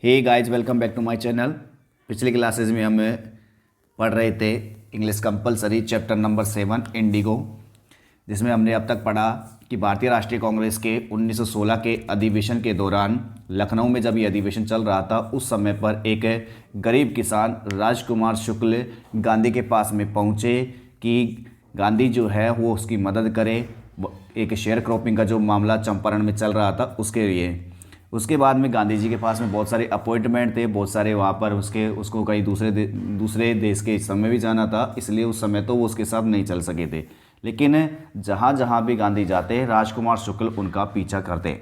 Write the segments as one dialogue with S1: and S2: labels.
S1: Hey guys, welcome back to my channel. पिछली classes में हम पढ़ रहे थे English compulsory chapter number 7 Indigo, जिसमें हमने अब तक पढ़ा कि भारतीय राष्ट्रीय कांग्रेस के 1916 के अधिवेशन के दौरान लखनऊ में जब ये अधिवेशन चल रहा था, उस समय पर एक गरीब किसान राजकुमार शुक्ल गांधी के पास में पहुँचे कि गांधी जो है वो उसकी मदद करे। एक शेयर क्रॉपिंग का जो मामला चंपारण में चल रहा था उसके लिए। उसके बाद में गांधी जी के पास में बहुत सारे अपॉइंटमेंट थे, बहुत सारे वहाँ पर उसको कहीं दूसरे देश के समय भी जाना था, इसलिए उस समय तो वो उसके साथ नहीं चल सके थे। लेकिन जहाँ जहाँ भी गांधी जाते राजकुमार शुक्ल उनका पीछा करते,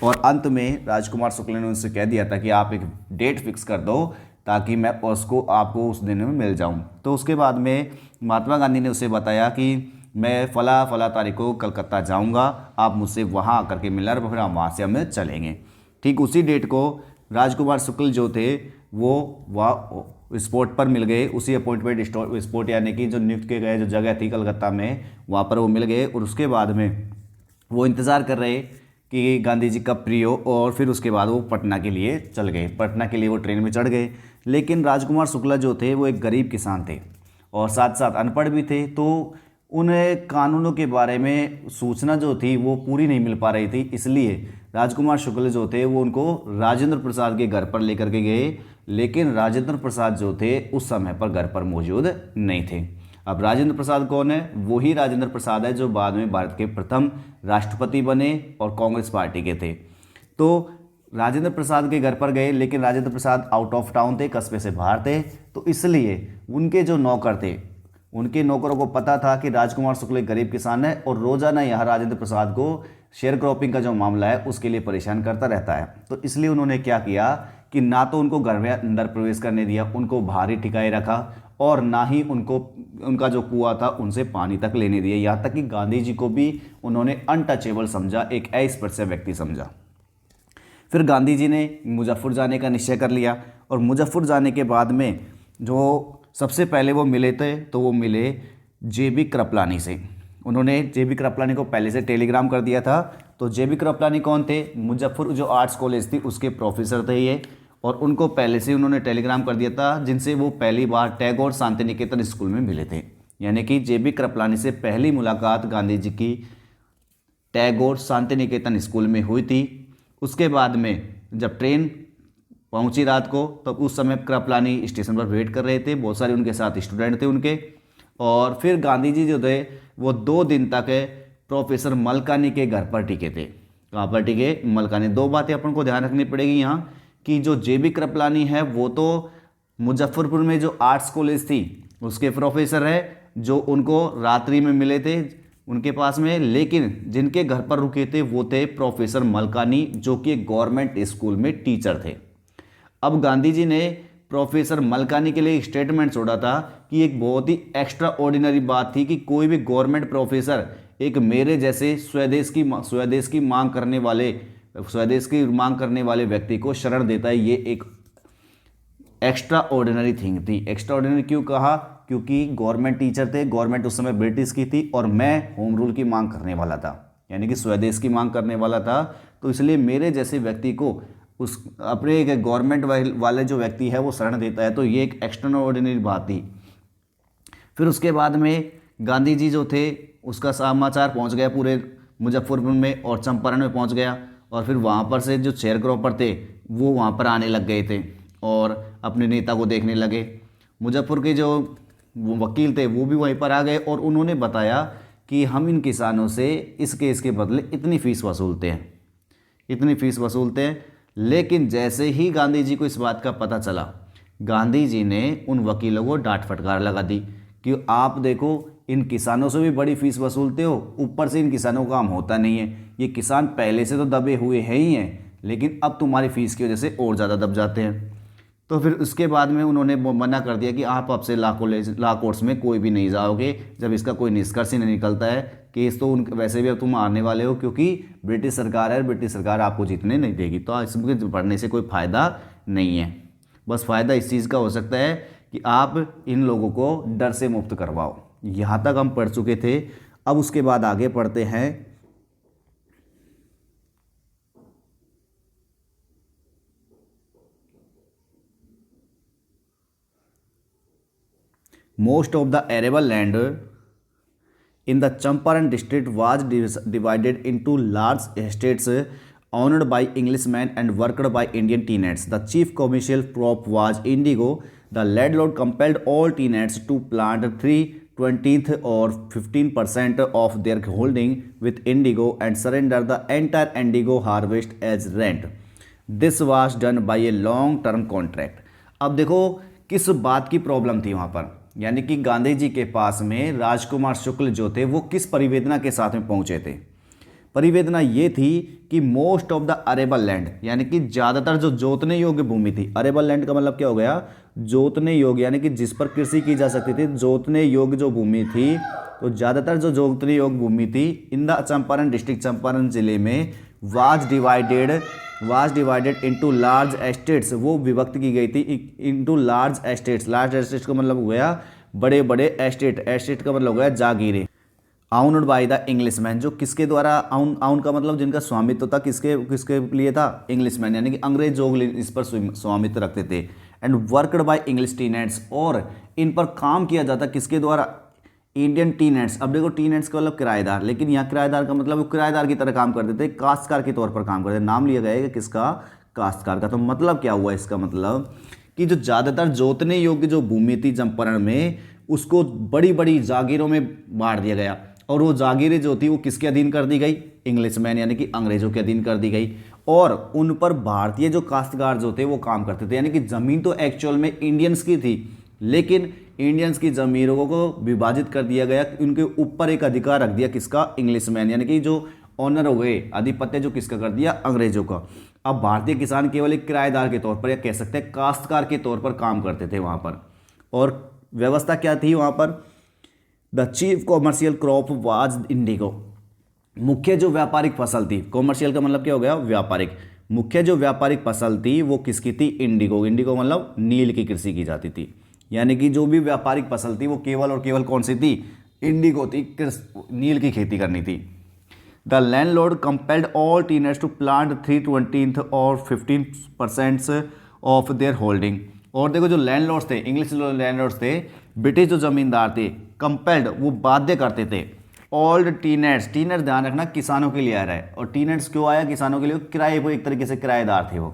S1: और अंत में राजकुमार शुक्ल ने उनसे कह दिया था कि आप एक डेट फिक्स कर दो ताकि मैं आपको उस दिन में मिल जाऊँ। तो उसके बाद में महात्मा गांधी ने उसे बताया कि मैं फला तारीख को कलकत्ता जाऊँगा, आप मुझसे वहाँ आकर के मिलना, और फिर हम वहाँ से हमें चलेंगे। ठीक उसी डेट को राजकुमार शुक्ल जो थे वो वहाँ स्पॉट पर मिल गए। उसी अपॉइंटमेंट स्पॉट यानी कि जो नियुक्त किए गए जो जगह थी कलकत्ता में, वहाँ पर वो मिल गए। और उसके बाद में वो इंतज़ार कर रहे कि गांधी जी कब फ्री हो, और फिर उसके बाद वो पटना के लिए चल गए। पटना के लिए वो ट्रेन में चढ़ गए। लेकिन राजकुमार शुक्ला जो थे वो एक गरीब किसान थे और साथ साथ अनपढ़ भी थे, तो उन कानूनों के बारे में सूचना जो थी वो पूरी नहीं मिल पा रही थी। इसलिए राजकुमार शुक्ल जो थे वो उनको राजेंद्र प्रसाद के घर पर लेकर के गए। लेकिन राजेंद्र प्रसाद जो थे उस समय पर घर पर मौजूद नहीं थे। अब राजेंद्र प्रसाद कौन है? वही राजेंद्र प्रसाद है जो बाद में भारत के प्रथम राष्ट्रपति बने और कांग्रेस पार्टी के थे। तो राजेंद्र प्रसाद के घर पर गए, लेकिन Rajendra Prasad out of town थे, कस्बे से बाहर थे। तो इसलिए उनके जो नौकर थे, उनके नौकरों को पता था कि राजकुमार शुक्ल एक गरीब किसान है और रोजाना यहाँ राजेंद्र प्रसाद को शेयर क्रॉपिंग का जो मामला है उसके लिए परेशान करता रहता है। तो इसलिए उन्होंने क्या किया कि ना तो उनको घर में अंदर प्रवेश करने दिया, उनको बाहर ही ठिकाए रखा, और ना ही उनको उनका जो कुआं था उनसे पानी तक लेने दिया। यहाँ तक कि गांधी जी को भी उन्होंने अनटचेबल समझा, एक अस्पृश्य व्यक्ति समझा। फिर गांधी जी ने मुजफ्फर जाने का निश्चय कर लिया, और मुजफ्फर जाने के बाद में जो सबसे पहले वो मिले थे तो वो मिले जेबी कृपलानी से। उन्होंने जेबी कृपलानी को पहले से टेलीग्राम कर दिया था। तो जेबी कृपलानी कौन थे? मुजफ्फर जो आर्ट्स कॉलेज थी उसके प्रोफेसर थे ये, और उनको पहले से उन्होंने टेलीग्राम कर दिया था, जिनसे वो पहली बार टैगोर शांति निकेतन स्कूल में मिले थे। यानी कि जेबी कृपलानी से पहली मुलाकात गांधी जी की टैगोर शांति निकेतन स्कूल में हुई थी। उसके बाद में जब ट्रेन पहुंची रात को, तब उस समय कृपलानी स्टेशन पर वेट कर रहे थे, बहुत सारे उनके साथ स्टूडेंट थे उनके। और फिर गांधी जी जो थे वो 2 दिन तक प्रोफेसर मलकानी के घर पर टिके थे। कहाँ पर टिके? मलकानी। 2 बातें अपन को ध्यान रखनी पड़ेगी यहाँ कि जो जेबी कृपलानी है वो तो मुजफ्फरपुर में जो आर्ट्स कॉलेज थी उसके प्रोफेसर है, जो उनको रात्रि में मिले थे उनके पास में। लेकिन जिनके घर पर रुके थे वो थे प्रोफेसर मलकानी, जो कि एक गवर्नमेंट स्कूल में टीचर थे। अब गांधी जी ने प्रोफेसर मलकानी के लिए एक स्टेटमेंट छोड़ा था कि एक बहुत ही एक्स्ट्रा ऑर्डिनरी बात थी कि कोई भी गवर्नमेंट प्रोफेसर एक मेरे जैसे स्वदेश की मांग करने वाले व्यक्ति को शरण देता है। ये एक एक्स्ट्रा ऑर्डिनरी थिंग थी। एक्स्ट्रा ऑर्डिनरी क्यों कहा? क्योंकि गवर्नमेंट टीचर थे, गवर्नमेंट उस समय ब्रिटिश की थी, और मैं होम रूल की मांग करने वाला था, यानी कि स्वदेश की मांग करने वाला था। तो इसलिए मेरे जैसे व्यक्ति को उस अपने एक गवर्नमेंट वाले जो व्यक्ति है वो शरण देता है। तो ये एक एक्स्ट्रा ऑर्डिनरी बात थी। फिर उसके बाद में गांधी जी जो थे उसका समाचार पहुंच गया पूरे मुजफ्फरपुर में और चंपारण में पहुंच गया, और फिर वहाँ पर से जो शेयर क्रॉपर थे वो वहाँ पर आने लग गए थे और अपने नेता को देखने लगे। मुजफ्फर के जो वो वकील थे वो भी वहीं पर आ गए, और उन्होंने बताया कि हम इन किसानों से इस केस के बदले इतनी फीस वसूलते हैं। लेकिन जैसे ही गांधी जी को इस बात का पता चला, गांधी जी ने उन वकीलों को डांट फटकार लगा दी कि आप देखो, इन किसानों से भी बड़ी फीस वसूलते हो, ऊपर से इन किसानों का काम होता नहीं है। ये किसान पहले से तो दबे हुए हैं ही हैं, लेकिन अब तुम्हारी फीस की वजह से और ज़्यादा दब जाते हैं। तो फिर उसके बाद में उन्होंने मना कर दिया कि आप अब से लॉ कोर्ट्स में कोई भी नहीं जाओगे जब इसका कोई निष्कर्ष ही नहीं निकलता है। केस तो उन वैसे भी अब तुम आने वाले हो, क्योंकि ब्रिटिश सरकार है, ब्रिटिश सरकार आपको जीतने नहीं देगी। तो इसमें पढ़ने से कोई फ़ायदा नहीं है। बस फ़ायदा इस चीज़ का हो सकता है कि आप इन लोगों को डर से मुक्त करवाओ। यहाँ तक हम पढ़ चुके थे। अब उसके बाद आगे पढ़ते हैं most of the arable land in the Champaran district was divided into large estates owned by Englishmen and worked by Indian tenants. The chief commercial crop was indigo. The landlord compelled all tenants to plant 3/20 or 15% of their holding with indigo and surrender the entire indigo harvest as rent. This was done by a long-term contract. अब देखो किस बात की problem थी वहाँ पर, यानी कि गांधी जी के पास में राजकुमार शुक्ल जो थे वो किस परिवेदना के साथ में पहुंचे थे। परिवेदना ये थी कि most of the arable land, यानी कि ज़्यादातर जो जोतने योग्य भूमि थी। अरेबल लैंड का मतलब क्या हो गया, जोतने योग्य, यानी कि जिस पर कृषि की जा सकती थी, जोतने योग्य जो भूमि थी, तो ज़्यादातर जो जोतने योग्य भूमि थी in the Champaran district, Champaran जिले में was divided into large estates, वो विभक्त की गई थी into large estates. Large estates का मतलब हो गया बड़े बड़े एस्टेट, एस्टेट का मतलब हो गया जागीरें। आउन्ड बाय द इंग्लिशमैन, जो किसके द्वारा, आउन का मतलब जिनका स्वामित्व था, किसके लिए था, इंग्लिशमैन, यानी कि अंग्रेज लोग इस पर स्वामित्व रखते थे। And worked by English tenets, और इन पर काम किया जाता किसके द्वारा, इंडियन टीनेट्स। अब देखो टीनेट्स का मतलब किराएदार, लेकिन यहाँ किराएदार का मतलब वो किराएदार की तरह काम करते थे, काश्तकार के तौर पर काम करते थे। नाम लिया गया है किसका, काश्तकार का। तो मतलब क्या हुआ इसका मतलब कि जो ज़्यादातर जोतने योग्य जो भूमि थी चंपारण में, उसको बड़ी बड़ी जागीरों में बांट दिया गया, और वो जागीरें जो थी वो किसके अधीन कर दी गई, इंग्लिशमैन यानी कि अंग्रेजों के अधीन कर दी गई। और उन पर भारतीय जो काश्तकार जो थे वो काम करते थे, यानी कि ज़मीन तो एक्चुअल में इंडियंस की थी, लेकिन इंडियंस की ज़मीनों को विभाजित कर दिया गया, उनके ऊपर एक अधिकार रख दिया किसका, इंग्लिशमैन, यानी कि जो ऑनर हुए, आधिपत्य जो किसका कर दिया, अंग्रेजों का। अब भारतीय किसान केवल एक किराएदार के तौर पर, या कह सकते हैं काश्तकार के तौर पर काम करते थे वहाँ पर। और व्यवस्था क्या थी वहाँ पर, the chief commercial crop was Indigo, मुख्य जो व्यापारिक फसल थी, कॉमर्शियल का मतलब क्या हो गया, व्यापारिक, मुख्य जो व्यापारिक फसल थी वो किसकी थी, इंडिगो। इंडिगो मतलब नील की कृषि की जाती थी, यानी कि जो भी व्यापारिक फसल थी वो केवल और केवल कौन सी थी, इंडिगो थी, नील की खेती करनी थी। The landlord compelled all tenants to plant 3/20 और 15% ऑफ देयर होल्डिंग। और देखो जो लैंडलॉर्ड्स थे, इंग्लिश लैंडलॉर्ड्स थे, ब्रिटिश जो जमींदार थे, कंपेल्ड वो बाध्य करते थे ऑल टीनर्स, टीनर्स ध्यान रखना किसानों के लिए आ रहा है, और टीनर्स क्यों आया, किसानों के लिए, किराए पर एक तरीके से किराएदार थे वो।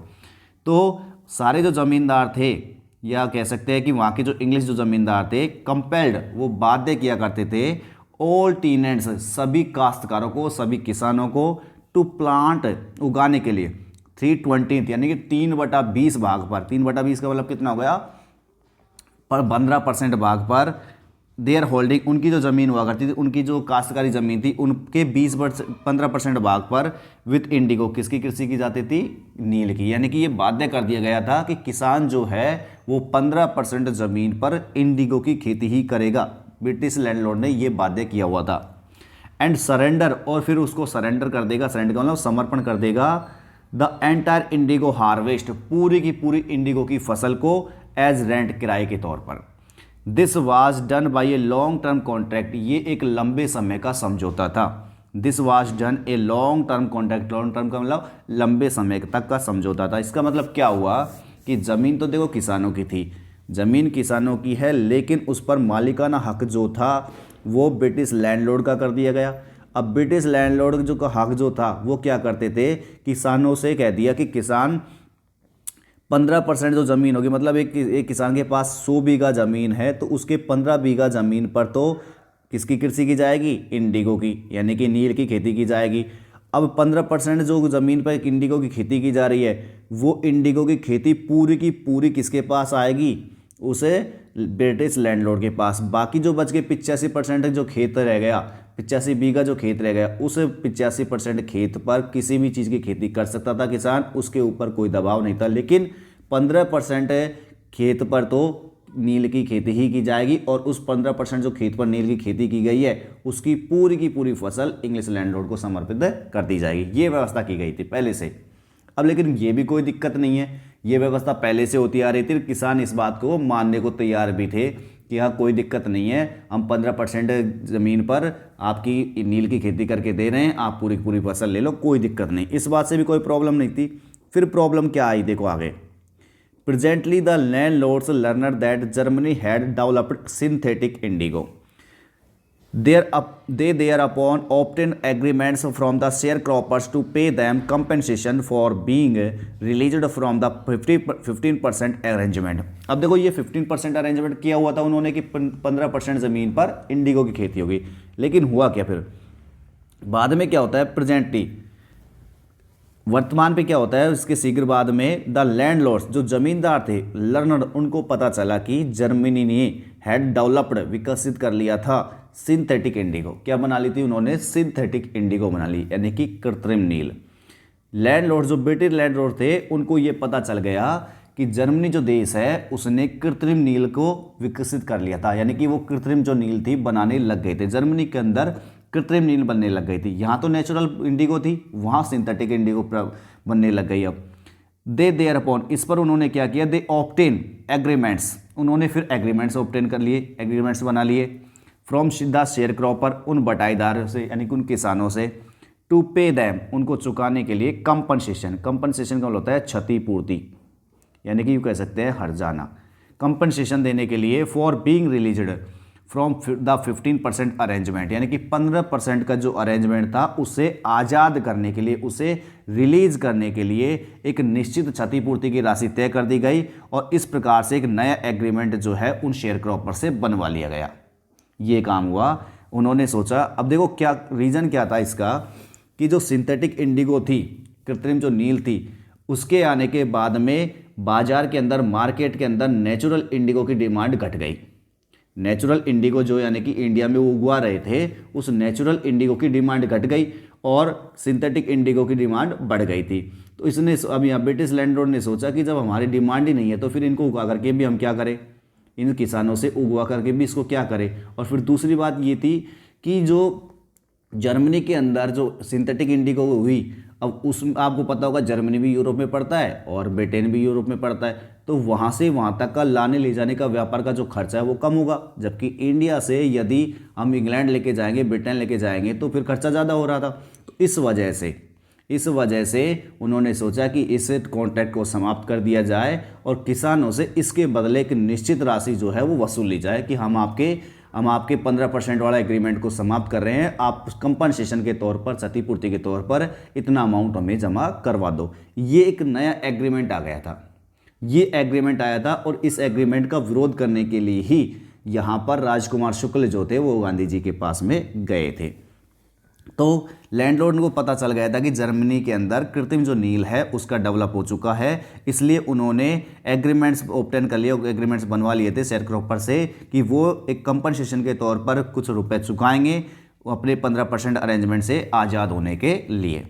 S1: तो सारे जो जमींदार थे, या कह सकते हैं कि वहाँ के जो इंग्लिश जो जमींदार थे, कंपेल्ड वो बाध्य किया करते थे ऑल टीनेंट्स, सभी काश्तकारों को, सभी किसानों को, टू प्लांट उगाने के लिए 3/20 यानी कि 3/20 भाग पर, 3/20 का मतलब कितना हो गया, पर 15% भाग पर देयर होल्डिंग, उनकी जो ज़मीन हुआ करती थी, उनकी जो काश्तकारी ज़मीन थी, उनके 15% भाग पर विथ इंडिगो, किसकी कृषि की जाती थी, नील की। यानी कि ये बाध्य कर दिया गया था कि किसान जो है वो 15% ज़मीन पर इंडिगो की खेती ही करेगा। ब्रिटिश लैंडलॉर्ड ने ये बाध्य किया हुआ था। एंड सरेंडर, और फिर उसको सरेंडर कर देगा, सरेंडर का मतलब समर्पण कर देगा, द एंटायर इंडिगो हार्वेस्ट, पूरी की पूरी इंडिगो की फसल को एज रेंट, किराए के तौर पर। This was done by a long term contract, ये एक लंबे समय का समझौता था। This was done a long term contract, long term का मतलब लंबे समय तक का समझौता था। इसका मतलब क्या हुआ कि ज़मीन तो देखो किसानों की थी, ज़मीन किसानों की है, लेकिन उस पर मालिकाना हक जो था वो ब्रिटिश लैंडलॉर्ड का कर दिया गया। अब ब्रिटिश लैंडलॉर्ड जो का हक जो था वो क्या करते थे, किसानों से कह दिया कि किसान 15% जो ज़मीन होगी, मतलब एक किसान के पास 100 बीघा ज़मीन है तो उसके 15 बीघा ज़मीन पर तो किसकी कृषि की जाएगी, इंडिगो की, यानी कि नील की खेती की जाएगी। अब 15% जो ज़मीन पर इंडिगो की खेती की जा रही है, वो इंडिगो की खेती पूरी की पूरी किसके पास आएगी, उसे ब्रिटिश लैंडलॉर्ड के पास। बाकी जो बच के 85% जो खेत रह गया, 85 बीघा जो खेत रह गया, उस 85% खेत पर किसी भी चीज़ की खेती कर सकता था किसान, उसके ऊपर कोई दबाव नहीं था। लेकिन 15% खेत पर तो नील की खेती ही की जाएगी, और उस 15% जो खेत पर नील की खेती की गई है उसकी की पूरी फसल इंग्लिश लैंडलॉर्ड को समर्पित कर दी जाएगी। ये व्यवस्था की गई थी पहले से। अब लेकिन ये भी कोई दिक्कत नहीं है, ये व्यवस्था पहले से होती आ रही थी, किसान इस बात को मानने को तैयार भी थे कि हाँ कोई दिक्कत नहीं है, हम 15% ज़मीन पर आपकी नील की खेती करके दे रहे हैं, आप पूरी पूरी फसल ले लो, कोई दिक्कत नहीं। इस बात से भी कोई प्रॉब्लम नहीं थी। फिर प्रॉब्लम क्या आई देखो आगे, presently the landlords learner that Germany had developed synthetic Indigo they thereupon obtained agreements from the sharecroppers to pay them compensation for being released from the 15% arrangement। अब देखो ये 15% अरेंजमेंट किया हुआ था उन्होंने कि 15% ज़मीन पर इंडिगो की खेती होगी, लेकिन हुआ क्या फिर बाद में क्या होता है, प्रेजेंटली वर्तमान पे क्या होता है, इसके शीघ्र बाद में द लैंडलॉर्ड्स जो जमींदार थे लर्नर उनको पता चला कि जर्मनी ने हैड डेवलप्ड विकसित कर लिया था सिंथेटिक इंडिगो। क्या बना ली थी उन्होंने, सिंथेटिक इंडिगो बना ली, यानी कि कृत्रिम नील। लैंडलॉर्ड जो ब्रिटिश लैंडलॉर्ड थे उनको ये पता चल गया कि जर्मनी जो देश है उसने कृत्रिम नील को विकसित कर लिया था, यानी कि वो कृत्रिम जो नील थी बनाने लग गए थे, जर्मनी के अंदर कृत्रिम नील बनने लग गई थी। यहाँ तो नेचुरल इंडिगो थी, वहाँ सिंथेटिक इंडिगो बनने लग गई। अब दे देयर अपॉन, इस पर उन्होंने क्या किया, दे ऑब्टेन एग्रीमेंट्स, उन्होंने फिर एग्रीमेंट्स ऑब्टेन कर लिए, एग्रीमेंट्स बना लिए फ्रॉम द शेयर क्रॉपर, उन बटाईदारों से यानी कि उन किसानों से, टू पे दैम, उनको चुकाने के लिए कंपनसेशन। कंपनसेशन का मतलब होता है क्षतिपूर्ति, यानी कि यूँ कह सकते हैं हर्जाना, कंपनसेशन देने के लिए for being released from the 15% arrangement, यानी कि 15% का जो अरेंजमेंट था उसे आज़ाद करने के लिए, उसे रिलीज करने के लिए एक निश्चित क्षतिपूर्ति की राशि तय कर दी गई और इस प्रकार से एक नया एग्रीमेंट जो है उन शेयर क्रॉपर से बनवा लिया गया। ये काम हुआ, उन्होंने सोचा। अब देखो क्या रीज़न क्या था इसका, कि जो सिंथेटिक इंडिगो थी, कृत्रिम जो नील थी, उसके आने के बाद में बाजार के अंदर, मार्केट के अंदर नेचुरल इंडिगो की डिमांड घट गई। नेचुरल इंडिगो जो यानी कि इंडिया में वो उगवा रहे थे, उस नेचुरल इंडिगो की डिमांड घट गई और सिंथेटिक इंडिगो की डिमांड बढ़ गई थी। तो इसने अब यहाँ ब्रिटिश लैंडलॉर्ड ने सोचा कि जब हमारी डिमांड ही नहीं है तो फिर इनको उगा करके भी हम क्या करें, इन किसानों से उगवा करके भी इसको क्या करें। और फिर दूसरी बात ये थी कि जो जर्मनी के अंदर जो सिंथेटिक इंडिगो हुई, अब उस आपको पता होगा जर्मनी भी यूरोप में पड़ता है और ब्रिटेन भी यूरोप में पड़ता है, तो वहाँ से वहाँ तक का लाने ले जाने का व्यापार का जो खर्चा है वो कम होगा, जबकि इंडिया से यदि हम इंग्लैंड लेके जाएंगे, ब्रिटेन लेके जाएंगे तो फिर खर्चा ज़्यादा हो रहा था। तो इस वजह से उन्होंने सोचा कि इस कॉन्ट्रैक्ट को समाप्त कर दिया जाए और किसानों से इसके बदले एक निश्चित राशि जो है वो वसूल ली जाए कि हम आपके 15% वाला एग्रीमेंट को समाप्त कर रहे हैं, आप कंपनसेशन के तौर पर, क्षतिपूर्ति के तौर पर इतना अमाउंट हमें जमा करवा दो। ये एक नया एग्रीमेंट आ गया था, ये एग्रीमेंट आया था और इस एग्रीमेंट का विरोध करने के लिए ही यहाँ पर राजकुमार शुक्ल जो थे वो गांधी जी के पास में गए थे। तो लैंडलॉर्ड को पता चल गया था कि जर्मनी के अंदर कृत्रिम जो नील है उसका डेवलप हो चुका है, इसलिए उन्होंने एग्रीमेंट्स ऑब्टेन कर लिए, एग्रीमेंट्स बनवा लिए थे शेयर क्रॉपर से कि वो एक कंपनसेशन के तौर पर कुछ रुपए चुकाएंगे अपने 15% अरेंजमेंट से आज़ाद होने के लिए।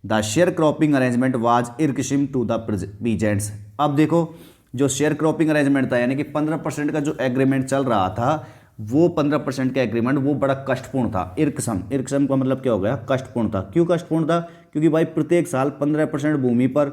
S1: The sharecropping arrangement was irksome to the peasants. अब देखो जो शेयर क्रॉपिंग अरेंजमेंट था, यानी कि 15% का जो एग्रीमेंट चल रहा था, वो 15% का एग्रीमेंट वो बड़ा कष्टपूर्ण था। इरकसम का मतलब क्या हो गया, कष्टपूर्ण था। क्यों कष्टपूर्ण था, क्योंकि भाई प्रत्येक साल 15% भूमि पर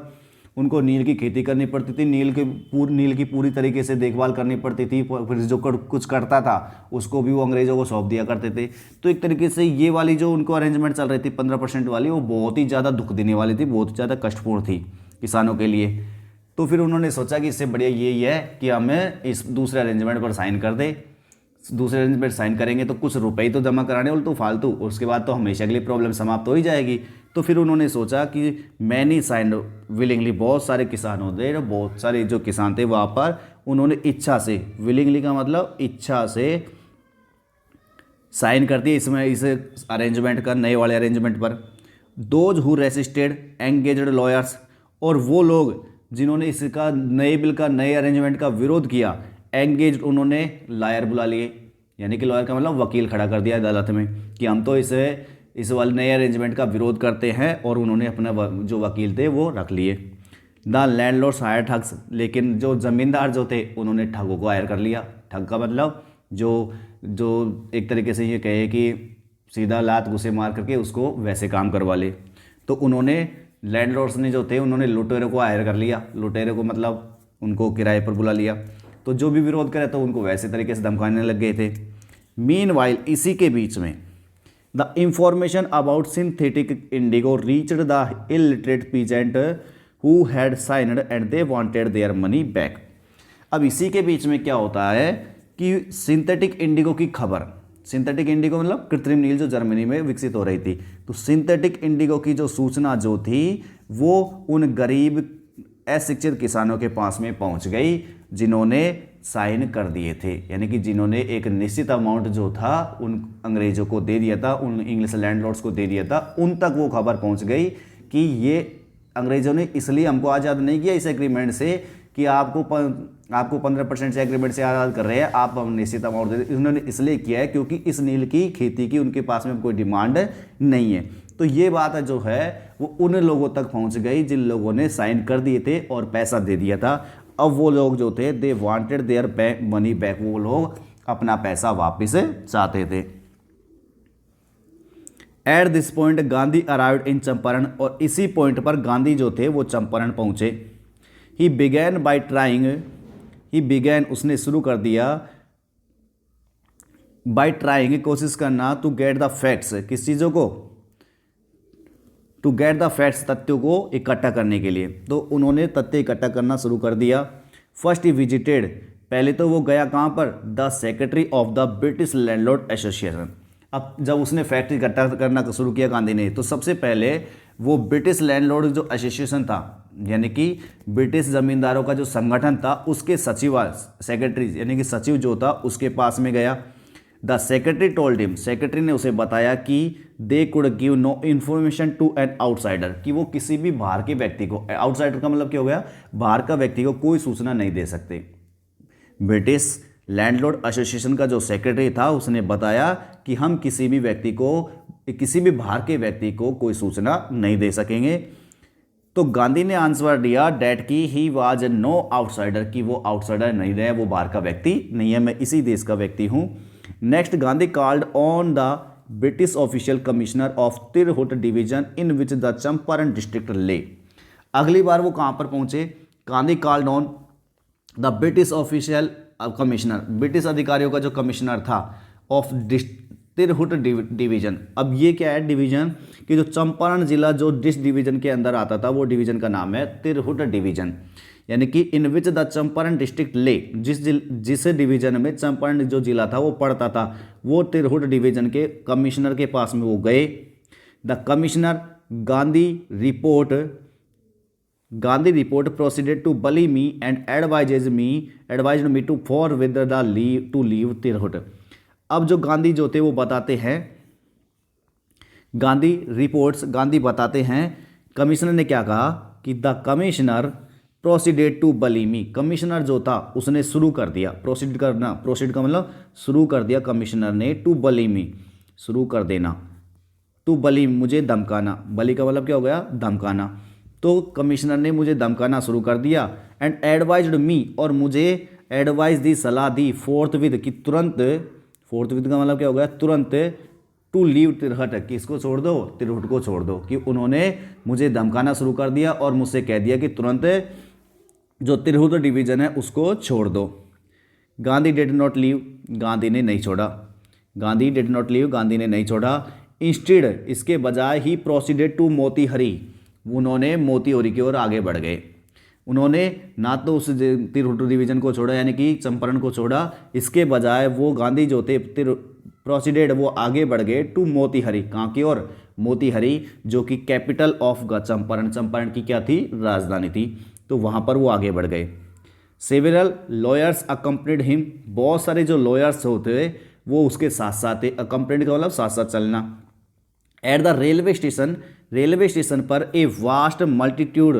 S1: उनको नील की खेती करनी पड़ती थी, नील की पूरी तरीके से देखभाल करनी पड़ती थी, फिर जो कुछ करता था उसको भी वो अंग्रेज़ों को सौंप दिया करते थे। तो एक तरीके से ये वाली जो उनको अरेंजमेंट चल रही थी 15% वाली, वो बहुत ही ज़्यादा दुख देने वाली थी, बहुत ज़्यादा कष्टपूर्ण थी किसानों के लिए। तो फिर उन्होंने सोचा कि इससे बढ़िया यही है कि हमें इस दूसरे अरेंजमेंट पर साइन कर दे। दूसरे अरेंजमेंट साइन करेंगे तो कुछ रुपए ही तो जमा कराने और तो फालतू, उसके बाद तो हमेशा के लिए प्रॉब्लम समाप्त हो ही जाएगी। तो फिर उन्होंने सोचा कि मैनी साइन विलिंगली, बहुत सारे किसानों ने, बहुत सारे जो किसान थे वहाँ पर, उन्होंने इच्छा से, विलिंगली का मतलब इच्छा से साइन कर दिए इसमें, इस अरेंजमेंट का, नए वाले अरेंजमेंट पर। Those who resisted engaged lawyers, और वो लोग जिन्होंने इसका नए बिल का, नए अरेंजमेंट का विरोध किया, एंगेज, उन्होंने लायर बुला लिए, यानी कि लॉयर का मतलब वकील खड़ा कर दिया अदालत में कि हम तो इस वाले नए अरेंजमेंट का विरोध करते हैं, और उन्होंने अपना जो वकील थे वो रख लिए। द लैंडलॉर्ड्स हायर ठग्स, लेकिन जो ज़मींदार जो थे उन्होंने ठगों को हायर कर लिया। ठग का मतलब जो एक तरीके से ये कहे कि सीधा लात घुसे मार करके उसको वैसे काम करवा ले। तो उन्होंने, लैंडलॉर्ड्स ने जो थे उन्होंने लुटेरों को हायर कर लिया। लुटेरों को मतलब उनको किराए पर बुला लिया, तो जो भी विरोध करे तो उनको वैसे तरीके से धमकाने लग गए थे। मीनवाइल, इसी के बीच में, the information about synthetic Indigo reached the illiterate peasant who had signed and they wanted their money back. अब इसी के बीच में क्या होता है कि सिंथेटिक इंडिगो की खबर, सिंथेटिक इंडिगो मतलब कृत्रिम नील जो जर्मनी में विकसित हो रही थी, तो सिंथेटिक इंडिगो की जो सूचना जो थी वो उन गरीब अशिक्षित किसानों के पास में पहुंच गई जिन्होंने साइन कर दिए थे, यानी कि जिन्होंने एक निश्चित अमाउंट जो था उन अंग्रेजों को दे दिया था, उन इंग्लिश लैंडलॉर्ड्स को दे दिया था, उन तक वो खबर पहुंच गई कि ये अंग्रेजों ने इसलिए हमको आज़ाद नहीं किया इस एग्रीमेंट से कि आपको 15% से एग्रीमेंट से आज़ाद कर रहे हैं, आप निश्चित अमाउंट दे दें। उन्होंने इसलिए किया है क्योंकि इस नील की खेती की उनके पास में कोई डिमांड नहीं है। तो ये बात जो है वो उन लोगों तक पहुंच गई जिन लोगों ने साइन कर दिए थे और पैसा दे दिया था। अब वो लोग जो थे they wanted their money back, वो लोग अपना पैसा वापस चाहते थे। At this point Gandhi arrived in Champaran, और इसी पॉइंट पर गांधी जो थे वो चंपारण पहुंचे। ही बिगैन उसने शुरू कर दिया बाय ट्राइंग कोशिश करना टू गेट द फैक्ट्स, किस चीज़ों को, टू गेट द फैक्ट्स तथ्यों को इकट्ठा करने के लिए। तो उन्होंने तथ्य इकट्ठा करना शुरू कर दिया। फर्स्ट ही विजिटेड, पहले तो वो गया कहाँ पर, the secretary of the British landlord association. अब जब उसने फैक्ट इकट्ठा करना शुरू किया गांधी ने, तो सबसे पहले वो ब्रिटिश लैंडलॉर्ड जो एसोसिएशन था, यानी कि ब्रिटिश जमींदारों का जो संगठन था, उसके सचिव सेक्रेटरी यानी कि सचिव जो था उसके पास में गया। The secretary told him, secretary ने उसे बताया कि they could give no information to an outsider, कि वो किसी भी बाहर के व्यक्ति को, आउटसाइडर का मतलब क्या हो गया, बाहर का व्यक्ति को कोई सूचना नहीं दे सकते। ब्रिटिश लैंडलॉर्ड एसोसिएशन का जो सेक्रेटरी था उसने बताया कि हम किसी भी व्यक्ति को, किसी भी बाहर के व्यक्ति को कोई सूचना नहीं दे सकेंगे। तो गांधी ने आंसर दिया डैट की ही वाज नो आउटसाइडर, कि वो आउटसाइडर नहीं रहे, वो बाहर का व्यक्ति नहीं है, मैं इसी देश का व्यक्ति हूँ। Next Gandhi called on the British official commissioner of Tirhut division in which the Champaran district lay. अगली बार वो कहाँ पर पहुंचे, Gandhi called on the British official commissioner, British अधिकारियों का जो कमिश्नर था ऑफ तिरहुट डिवीजन। अब ये क्या है डिवीजन, कि जो चंपारण जिला जो डिस डिवीजन के अंदर आता था वो डिवीजन का नाम है तिरहुट डिवीजन, यानी कि इन विच द चंपारण डिस्ट्रिक्ट ले, जिस डिवीजन में चंपारण जो जिला था वो पड़ता था, वो तिरहुट डिवीजन के कमिश्नर के पास में वो गए। The commissioner Gandhi report proceeded to bully me and advised me to forthwith the leave to leave Tirhut. अब जो गांधी जो थे वो बताते हैं, गांधी बताते हैं कमिश्नर ने क्या कहा कि the commissioner proceeded to bully me, commissioner जो था उसने शुरू कर दिया, प्रोसीड का मतलब शुरू कर दिया कमिश्नर ने, टू बली मी शुरू कर देना, टू बली मुझे धमकाना, बली का मतलब क्या हो गया, धमकाना। तो कमिश्नर ने मुझे धमकाना शुरू कर दिया। एंड एडवाइज्ड मी, और मुझे एडवाइस दी, सलाह दी, फोर्थ विद कि तुरंत, फोर्थ विद का मतलब क्या हो गया, तुरंत, टू लीव तिरहुट, कि इसको छोड़ दो, तिरहुट को छोड़ दो, कि उन्होंने मुझे धमकाना शुरू कर दिया और मुझसे कह दिया कि तुरंत जो तिरहुट डिवीजन है उसको छोड़ दो। Gandhi did not leave, Gandhi ने नहीं छोड़ा, Gandhi did not leave, Gandhi ने नहीं छोड़ा। इंस्टेड, इसके बजाय ही प्रोसीडेड टू मोतीहरी, उन्होंने मोतीहरी की ओर आगे बढ़ गए। उन्होंने ना तो उस तिरहुट डिवीजन को छोड़ा यानी कि चंपारण को छोड़ा, इसके बजाय वो गांधी जो थे प्रोसीडेड वो आगे बढ़ गए टू मोतीहरी, कहाँ की ओर, मोतीहरी, जो कि कैपिटल ऑफ चंपारण, चंपारण की क्या थी, राजधानी थी, तो वहाँ पर वो आगे बढ़ गए। सेवरल लॉयर्स अकम्पनीड हिम, बहुत सारे जो लॉयर्स होते वो उसके साथ साथ थे, अकम्पनीड का मतलब साथ साथ चलना। एट द रेलवे स्टेशन पर a vast multitude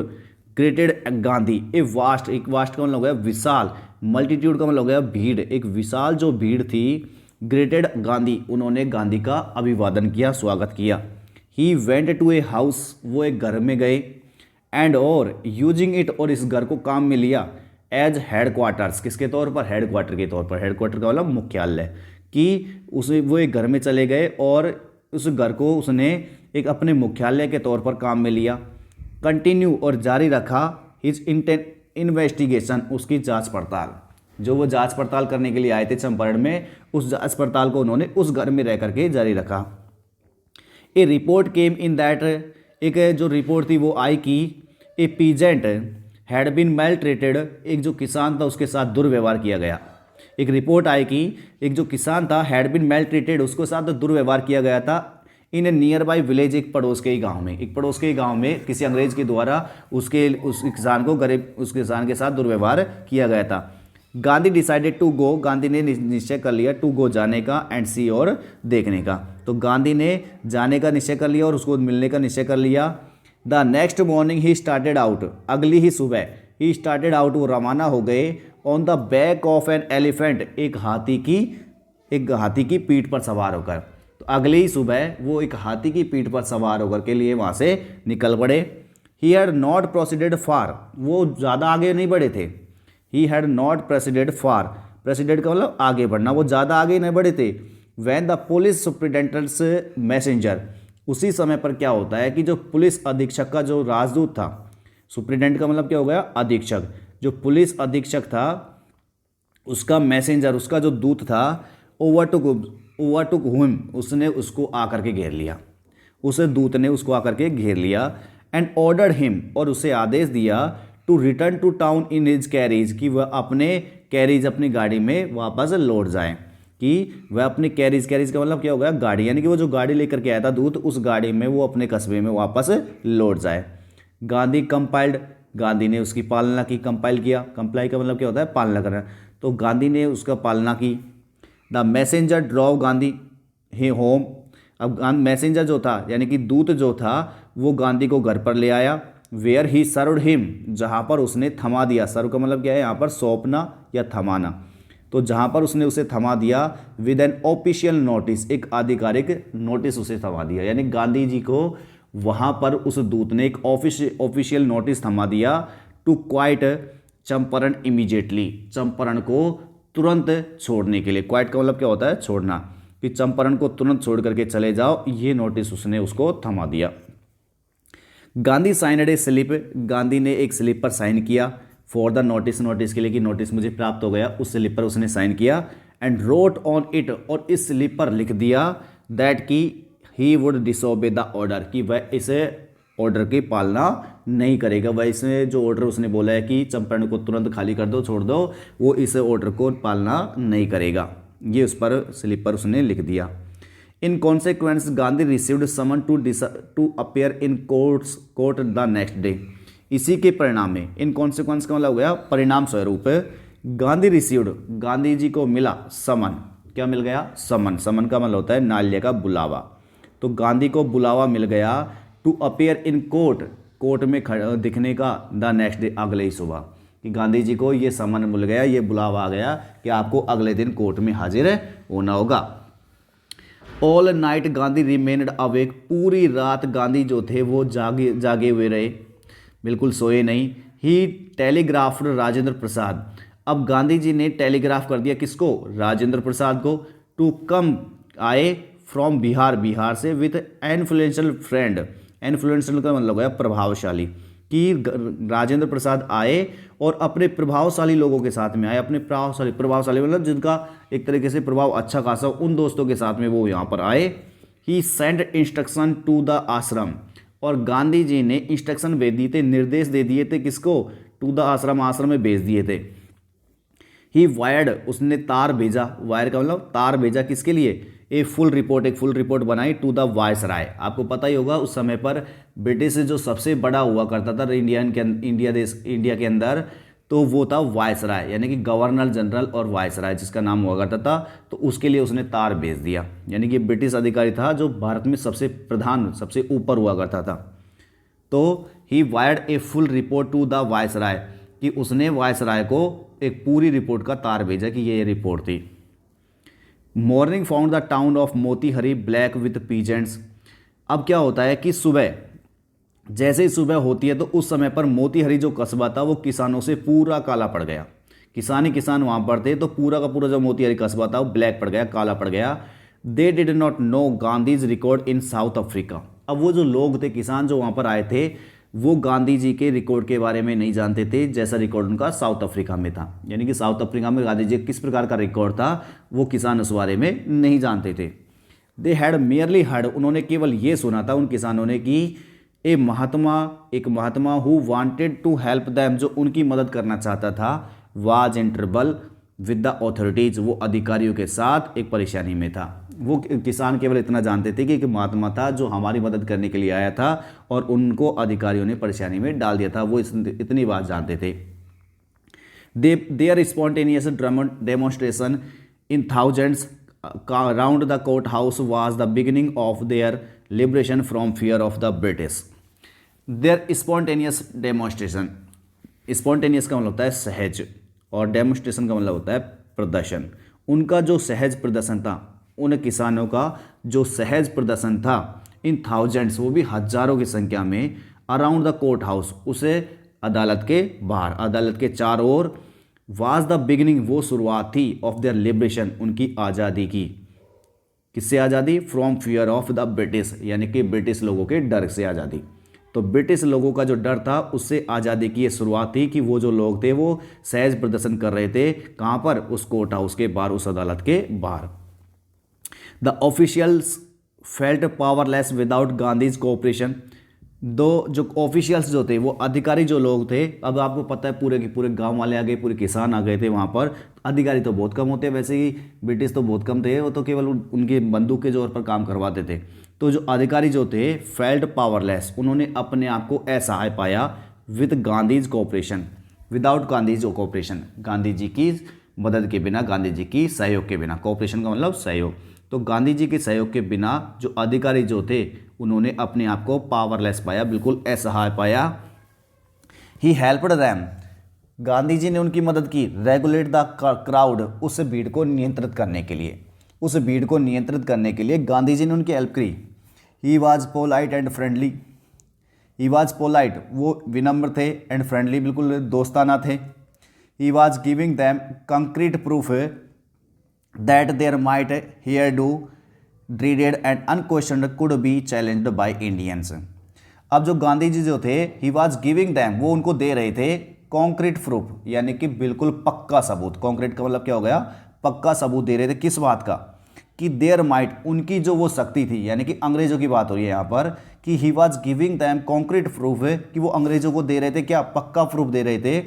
S1: greeted Gandhi, एक वास्ट का मतलब हो गया विशाल, मल्टीट्यूड का मतलब हो गया भीड़, एक विशाल जो भीड़ थी, ग्रेटेड गांधी, उन्होंने गांधी का अभिवादन किया, स्वागत किया। He went to a house, वो एक घर में गए, एंड और यूजिंग इट, और इस घर को काम में लिया, एज हेड क्वार्टर्स, किसके तौर पर, हेड क्वार्टर के तौर पर, हेड क्वार्टर का मतलब मुख्यालय, कि उसे वो एक घर में चले गए और उस घर को उसने एक अपने मुख्यालय के तौर पर काम में लिया। कंटिन्यू, और जारी रखा हिज इन्वेस्टिगेशन, उसकी जांच पड़ताल, जो वो जांच पड़ताल करने के लिए आए थे चंपारण में, उस जांच पड़ताल को उन्होंने उस घर में रह करके जारी रखा। ए रिपोर्ट केम इन दैट, एक जो रिपोर्ट थी वो आई कि a peasant had been maltreated, एक जो किसान था उसके साथ दुर्व्यवहार किया गया। एक रिपोर्ट आई कि एक जो किसान था हैड बीन मेल ट्रीटेड, उसके साथ दुर्व्यवहार किया गया था इन ए नियर बाई विलेज, एक पड़ोस के ही गांव में, एक पड़ोस के ही गांव में किसी अंग्रेज के द्वारा उस किसान को गरीब उस किसान के साथ दुर्व्यवहार किया गया था। Gandhi decided to go, Gandhi ने निश्चय कर लिया टू गो, जाने का, एंड सी, और देखने का। तो गांधी ने जाने का निश्चय कर लिया और उसको मिलने का निश्चय कर लिया। The next morning he started out, अगली ही सुबह ही स्टार्टेड आउट, वो रवाना हो गए on the back of an elephant, एक हाथी की पीठ पर सवार होकर। तो अगली ही सुबह वो एक हाथी की पीठ पर सवार होकर के लिए वहाँ से निकल पड़े। He had not proceeded far, वो ज़्यादा आगे नहीं बढ़े थे। He had not proceeded far, president का मतलब आगे बढ़ना, वो ज़्यादा आगे नहीं बढ़े थे। When the police superintendents messenger, उसी समय पर क्या होता है कि जो पुलिस अधीक्षक का जो राजदूत था, सुप्रिटेंडेंट का मतलब क्या हो गया, अधीक्षक, जो पुलिस अधीक्षक था उसका मैसेंजर, उसका जो दूत था, ओवरटुक हुम, उसने उसको आकर के घेर लिया, उस दूत ने उसको आकर के घेर लिया। एंड ऑर्डर्ड हिम, और उसे आदेश दिया to return to town in his carriage, कि वह अपने कैरीज, अपनी गाड़ी में वापस लौट जाए, कि वह अपने कैरीज का मतलब क्या हो गया, गाड़ी, यानी कि वो जो गाड़ी लेकर के आया था दूत, उस गाड़ी में वो अपने कस्बे में वापस लौट जाए। गांधी कंपाइल्ड, गांधी ने उसकी पालना की, कंपाइल किया, कंप्लाई का मतलब क्या होता है, पालना करना, तो गांधी ने उसका पालना की। The messenger drove Gandhi he home, अब मैसेंजर जो था यानी कि दूत जो था वो गांधी को घर पर ले आया। वेयर ही सर्व्ड हिम, जहाँ पर उसने थमा दिया, सर्व का मतलब क्या है यहाँ पर, सौंपना या थमाना, तो जहाँ पर उसने उसे थमा दिया विद एन ऑफिशियल नोटिस, एक आधिकारिक नोटिस उसे थमा दिया, यानी गांधी जी को वहाँ पर उस दूत ने एक ऑफिशियल नोटिस थमा दिया to quit Champaran immediately, Champaran को तुरंत छोड़ने के लिए। क्वाइट का मतलब क्या होता है, छोड़ना, कि चंपारण को तुरंत छोड़ करके चले जाओ, ये नोटिस उसने उसको थमा दिया। गांधी साइनड ए स्लिप, गांधी ने एक स्लिप पर साइन किया फॉर द नोटिस, नोटिस के लिए कि नोटिस मुझे प्राप्त हो गया, उस स्लिप पर उसने साइन किया। एंड रोट ऑन इट, और इस स्लिप पर लिख दिया दैट कि he would disobey the order, कि वह इसे ऑर्डर की पालना नहीं करेगा, वह इसे जो ऑर्डर उसने बोला है कि चंपारण को तुरंत खाली कर दो, छोड़ दो, वो इस ऑर्डर को पालना नहीं करेगा, ये उस पर स्लिप पर उसने लिख दिया। In consequence Gandhi received summons to appear in court the next day, इसी के परिणाम में, इन कॉन्सिक्वेंस का मतलब हो गया परिणाम स्वरूप, गांधी रिसीव्ड, गांधी जी को मिला समन, क्या मिल गया, समन, समन का मतलब होता है न्यायालय का बुलावा, तो गांधी को बुलावा मिल गया टू अपीयर इन कोर्ट में दिखने का द नेक्स्ट डे, अगले ही सुबह, कि गांधी जी को ये समन मिल गया, ये बुलावा आ गया कि आपको अगले दिन कोर्ट में हाजिर होना होगा। All night Gandhi remained awake, पूरी रात गांधी जो थे वो जागे हुए रहे, बिल्कुल सोए नहीं। ही टेलीग्राफ्ड राजेंद्र प्रसाद, अब गांधी जी ने टेलीग्राफ कर दिया किसको, राजेंद्र प्रसाद को, टू कम, आए, फ्रॉम बिहार, बिहार से, विथ इन्फ्लुएंशियल फ्रेंड, इन्फ्लुएंशियल का मतलब है प्रभावशाली, कि राजेंद्र प्रसाद आए और अपने प्रभावशाली लोगों के साथ में आए, अपने प्रभावशाली मतलब जिनका एक तरीके से प्रभाव अच्छा खासा, उन दोस्तों के साथ में वो यहाँ पर आए। ही सेंड इंस्ट्रक्शन टू द आश्रम, और गांधी जी ने इंस्ट्रक्शन भेज दिए थे, निर्देश दे दिए थे किसको, टू द आश्रम, आश्रम में भेज दिए थे। ही वायर्ड, उसने तार भेजा, वायर का मतलब तार भेजा किसके लिए, एक फुल रिपोर्ट बनाई टू द वायसराय। आपको पता ही होगा उस समय पर ब्रिटिश जो सबसे बड़ा हुआ करता था इंडिया के अंदर, तो वो था वायसराय, यानी कि गवर्नर जनरल और वायसराय जिसका नाम हुआ करता था, तो उसके लिए उसने तार भेज दिया, यानी कि ब्रिटिश अधिकारी था जो भारत में सबसे प्रधान, सबसे ऊपर हुआ करता था। तो he wired a full report to the viceroy, कि उसने वायसराय को एक पूरी रिपोर्ट का तार भेजा कि ये रिपोर्ट थी। Morning found the town of Motihari black with peasants, अब क्या होता है कि सुबह, जैसे ही सुबह होती है तो उस समय पर मोतीहरी जो कस्बा था वो किसानों से पूरा काला पड़ गया, किसान वहाँ पर थे, तो पूरा का पूरा जो मोतीहरी कस्बा था वो ब्लैक पड़ गया, काला पड़ गया। They did not know Gandhi's record in south Africa, अब वो जो लोग थे, किसान जो वहाँ पर आए थे, वो गांधी जी के रिकॉर्ड के बारे में नहीं जानते थे, जैसा रिकॉर्ड उनका साउथ अफ्रीका में था, यानी कि साउथ अफ्रीका में गांधी जी किस प्रकार का रिकॉर्ड था वो किसान उस बारे में नहीं जानते थे। दे हैड मेयरली हर्ड, उन्होंने केवल ये सुना था उन किसानों ने कि एक Mahatma who wanted to help them, जो उनकी मदद करना चाहता था, was in trouble with the authorities, वो अधिकारियों के साथ एक परेशानी में था। वो किसान केवल इतना जानते थे कि एक महात्मा था जो हमारी मदद करने के लिए आया था और उनको अधिकारियों ने परेशानी में डाल दिया था, वो इतनी बात जानते थे। There spontaneous demonstration in thousands around the courthouse was the beginning of their liberation from fear of the British. Their spontaneous demonstration, spontaneous का मतलब होता है सहज और demonstration का मतलब होता है प्रदर्शन। उनका जो सहज प्रदर्शन था, उन किसानों का जो सहज प्रदर्शन था, इन थाउजेंड्स, वो भी हजारों की संख्या में, अराउंड द कोर्ट हाउस, उसे अदालत के बाहर, अदालत के चारों ओर, वाज द बिगिनिंग, वो शुरुआत थी, ऑफ देयर लिबरेशन, उनकी आज़ादी की। किससे आज़ादी? From fear of the British, यानी कि ब्रिटिश लोगों के डर से आज़ादी। तो ब्रिटिश लोगों का जो डर था उससे आज़ादी की ये शुरुआत थी कि वो जो लोग थे वो सहज प्रदर्शन कर रहे थे। कहाँ पर? उस कोर्ट हाउस के बाहर, उस अदालत के बाहर। The officials felt powerless without Gandhi's cooperation. दो जो ऑफिशियल्स जो थे, वो अधिकारी जो लोग थे, अब आपको पता है पूरे के पूरे गांव वाले आ गए, पूरे किसान आ गए थे वहाँ पर। अधिकारी तो बहुत कम होते हैं, वैसे ही ब्रिटिश तो बहुत कम थे, वो तो केवल उनके बंदूक के जोर पर काम करवाते थे। तो जो अधिकारी जो थे, फेल्ट पावरलेस, उन्होंने अपने आप को असहाय पाया, with Gandhi's cooperation, without Gandhi's cooperation, Gandhi ji की मदद के बिना, गांधी जी की सहयोग के बिना। कोऑपरेशन का मतलब सहयोग। तो गांधी जी के सहयोग के बिना जो अधिकारी जो थे, उन्होंने अपने आप को पावरलेस पाया, बिल्कुल असहाय पाया। He helped them, Gandhi ji ने उनकी मदद की। रेगुलेट द क्राउड, उस भीड़ को नियंत्रित करने के लिए, उस भीड़ को नियंत्रित करने के लिए गांधी जी ने उनकी हेल्प करी। He was polite and friendly, he was polite, वो विनम्र थे, एंड फ्रेंडली, बिल्कुल दोस्ताना थे। He was giving them concrete proof that their might hitherto dreaded and unquestioned could be challenged by Indians। अब जो गांधी जी जो थे, he was giving them, वो उनको दे रहे थे कॉन्क्रीट प्रूफ, यानी कि बिल्कुल पक्का सबूत। कॉन्क्रीट का मतलब क्या हो गया? पक्का सबूत दे रहे थे। किस बात का? कि देयर माइट, उनकी जो वो शक्ति थी, यानी कि अंग्रेजों की बात हो रही है यहाँ पर, कि ही was giving them concrete proof, कि वो अंग्रेजों को दे रहे थे क्या? पक्का प्रूफ दे रहे थे,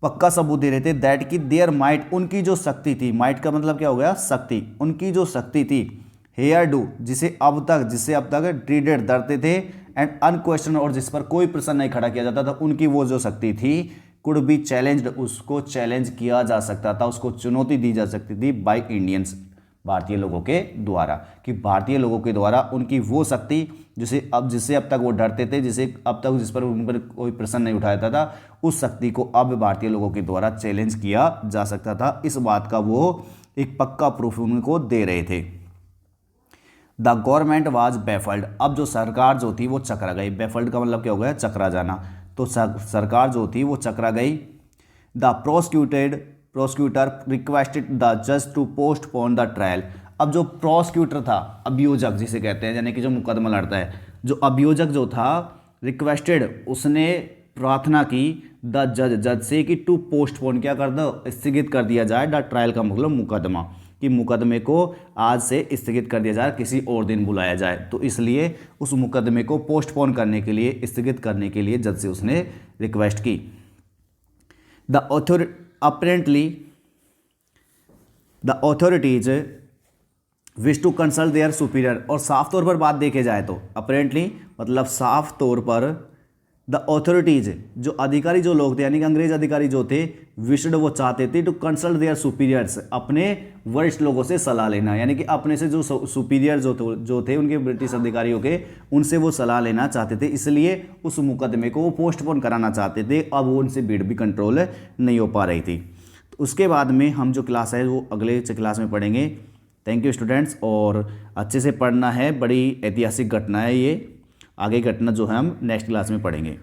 S1: पक्का सबूत दे रहे थे। दैट की देयर माइट, उनकी जो शक्ति थी, माइट का मतलब क्या हो गया? शक्ति। उनकी जो शक्ति थी, हेयर डू, जिसे अब तक ट्रीडेड, डरते थे, एंड अनक्वेश्चन, और जिस पर कोई प्रश्न नहीं खड़ा किया जाता था, उनकी वो जो शक्ति थी, कुड बी चैलेंज्ड, उसको चैलेंज किया जा सकता था, उसको चुनौती दी जा सकती थी, बाय इंडियंस, भारतीय लोगों के द्वारा। कि भारतीय लोगों के द्वारा उनकी वो शक्ति जिससे अब तक वो डरते थे, जिस पर उन पर कोई प्रश्न नहीं उठाया था, उस शक्ति को अब भारतीय लोगों के द्वारा चैलेंज किया जा सकता था। इस बात का वो एक पक्का प्रूफ उनको दे रहे थे। द गवर्नमेंट वाज बैफल्ड, अब जो सरकार जो थी वो चकरा गई। बैफल्ड का मतलब क्या हो गया? चकरा जाना। तो सरकार जो थी वो चकरा गई। द प्रोसिक्यूटर रिक्वेस्टेड द जज टू पोस्टपोन द ट्रायल, अब जो प्रोसिक्यूटर था, अभियोजक जिसे कहते हैं, यानी कि जो मुकदमा लड़ता है, जो अभियोजक जो था, रिक्वेस्टेड, उसने प्रार्थना की, द जज से कि टू पोस्टपोन, क्या कर दो? स्थगित कर दिया जाए, द ट्रायल का मतलब मुकदमा, कि मुकदमे को आज से स्थगित कर दिया जाए, किसी और दिन बुलाया जाए। तो इसलिए उस मुकदमे को पोस्टपोन करने के लिए, स्थगित करने के लिए जज से उसने रिक्वेस्ट की। The authorities wish to consult their superior, और साफ तौर पर बात देखे जाए तो अपेरेंटली मतलब साफ तौर पर, द अथॉरिटीज, जो अधिकारी जो लोग थे, यानी कि अंग्रेज अधिकारी जो थे, विशड, वो चाहते थे, टू कंसल्ट देयर सुपीरियर्स, अपने वरिष्ठ लोगों से सलाह लेना, यानी कि अपने से जो सुपीरियर जो थे उनके ब्रिटिश अधिकारियों के, उनसे वो सलाह लेना चाहते थे। इसलिए उस मुकदमे को वो पोस्टपोन कराना चाहते थे। अब वो उनसे भीड़ भी कंट्रोल नहीं हो पा रही थी। तो उसके बाद में हम जो क्लास है वो अगले क्लास में पढ़ेंगे। थैंक यू स्टूडेंट्स, और अच्छे से पढ़ना है, बड़ी ऐतिहासिक घटना है ये। आगे घटना जो है हम नेक्स्ट क्लास में पढ़ेंगे।